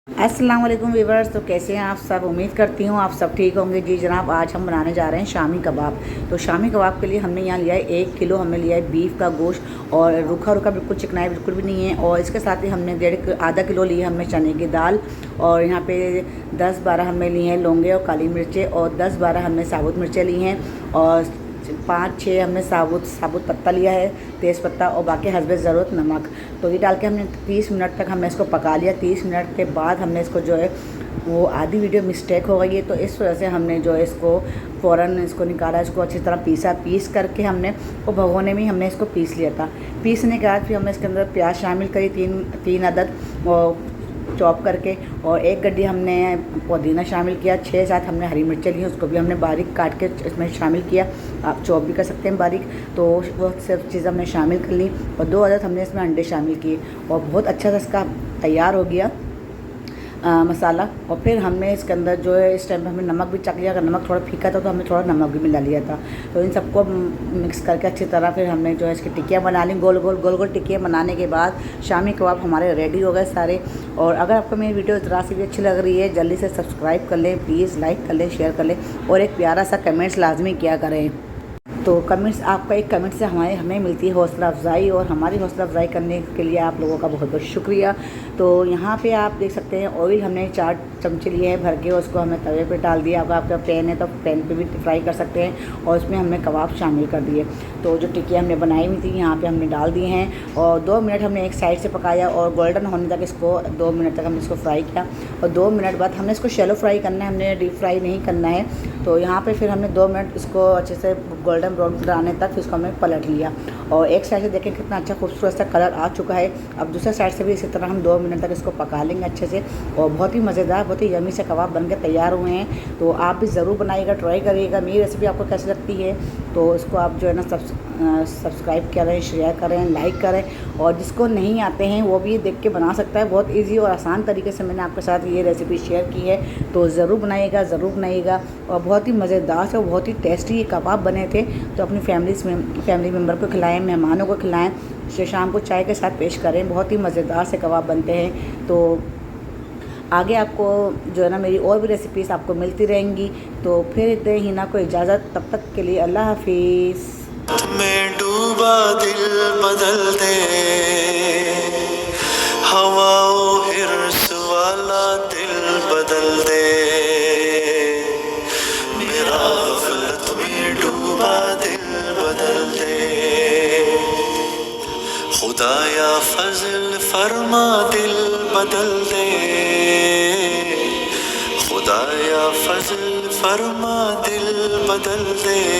अस्सलाम वालेकुम व्यूअर्स। तो कैसे हैं आप सब? उम्मीद करती हूँ आप सब ठीक होंगे। जी जनाब, आज हम बनाने जा रहे हैं शामी कबाब। तो शामी कबाब के लिए हमने यहाँ लिया है 1 किलो, हमने लिया है बीफ का गोश्त और रूखा रूखा बिल्कुल चिकनाई बिल्कुल भी नहीं है। और इसके साथ ही हमने आधा किलो लिए हमने चने की दाल, और यहाँ पे 10-12 हमने लिए हैं लौंगे और काली मिर्चें, और 10-12 हमने साबुत मिर्चें ली हैं, और 5-6 हमने साबुत पत्ता लिया है, तेज़पत्ता, और बाकी हस्बे ज़रूरत नमक। तो ये डाल के हमने 30 मिनट तक हमने इसको पका लिया। 30 मिनट के बाद हमने इसको जो है वो आधी वीडियो मिस्टेक हो गई है, तो इस वजह से हमने जो है इसको फ़ौरन इसको निकाला, इसको अच्छी तरह पीस करके हमने वो भगोने में ही हमने इसको पीस लिया था। पीसने के बाद फिर हमने इसके अंदर प्याज शामिल करी, तीन अदद और चॉप करके, और 1 गड्डी हमने पुदीना शामिल किया, 6-7 हमने हरी मिर्चें ली, उसको भी हमने बारीक काट के इसमें शामिल किया। आप चॉप भी कर सकते हैं बारीक। तो वो सब चीज़ हमने शामिल कर ली, और 2 अदद हमने इसमें अंडे शामिल किए, और बहुत अच्छा सा इसका तैयार हो गया मसाला। और फिर हमने इसके अंदर जो है इस टाइम पे हमने नमक भी चख लिया। अगर नमक थोड़ा फीका था तो हमने थोड़ा नमक भी मिला लिया था। तो इन सबको मिक्स करके अच्छी तरह फिर हमने जो है इसकी टिक्कियाँ बना ली। गोल गोल टिक्कियाँ बनाने के बाद शामी कबाब हमारे रेडी हो गए सारे। और अगर आपको मेरी वीडियो ज़रा सी भी अच्छी लग रही है, जल्दी से सब्सक्राइब कर लें प्लीज़, लाइक कर लें, शेयर कर लें, और एक प्यारा सा कमेंट्स लाजमी किया करें। तो कमेंट्स, आपका एक कमेंट से हमें मिलती है हौसला अफजाई, और हमारी हौसला अफजाई करने के लिए आप लोगों का बहुत बहुत शुक्रिया। तो यहाँ पे आप देख सकते हैं ऑयल हमने 4 चमचे लिए हैं भर के, उसको हमने तवे पे डाल दिया। अगर आपका पैन है तो पैन पे भी फ्राई कर सकते हैं, और उसमें हमने कबाब शामिल कर दिए। तो जो टिक्कियाँ हमने बनाई हुई थी यहाँ पे हमने डाल दी हैं, और 2 मिनट हमने एक साइड से पकाया, और गोल्डन होने तक इसको 2 मिनट तक हमने इसको फ्राई किया। और 2 मिनट बाद हमने इसको शैलो फ्राई करना है, हमने डीप फ्राई नहीं करना है। तो यहाँ पे फिर हमने 2 मिनट इसको अच्छे से गोल्डन ब्राउन आने तक फिर इसको हमने पलट लिया, और एक साइड से देखें कितना अच्छा खूबसूरत सा कलर आ चुका है। अब दूसरे साइड से भी इसी तरह हम 2 मिनट तक इसको पका लेंगे अच्छे से, और बहुत ही मज़ेदार, बहुत ही यमी से कबाब बन के तैयार हुए हैं। तो आप भी ज़रूर बनाइएगा, ट्राई करिएगा। मेरी रेसिपी आपको कैसी लगती है तो इसको आप जो है ना सब्सक्राइब करें, शेयर करें, लाइक करें, और जिसको नहीं आते हैं वो भी देख के बना सकता है। बहुत ईजी और आसान तरीके से मैंने आपके साथ ये रेसिपी शेयर की है, तो ज़रूर बनाइएगा। और बहुत ही मज़ेदार से और बहुत ही टेस्टी ये कबाब बने थे। तो अपनी फैमिली मेम्बर को खिलाएं, मेहमानों को खिलाएं, शाम को चाय के साथ पेश करें। बहुत ही मज़ेदार से कबाब बनते हैं। तो आगे आपको जो है ना मेरी और भी रेसिपीज़ आपको मिलती रहेंगी। तो फिर दें ही ना को इजाज़त, तब तक के लिए अल्लाह हाफिज़। में डूबा दिल बदल दे, हवाओं हिर्स वाला दिल बदल दे, मेरा गफलत में डूबा दिल बदल दे, खुदाया फजल फरमा दिल बदल दे, खुदाया फजल फरमा दिल बदल दे।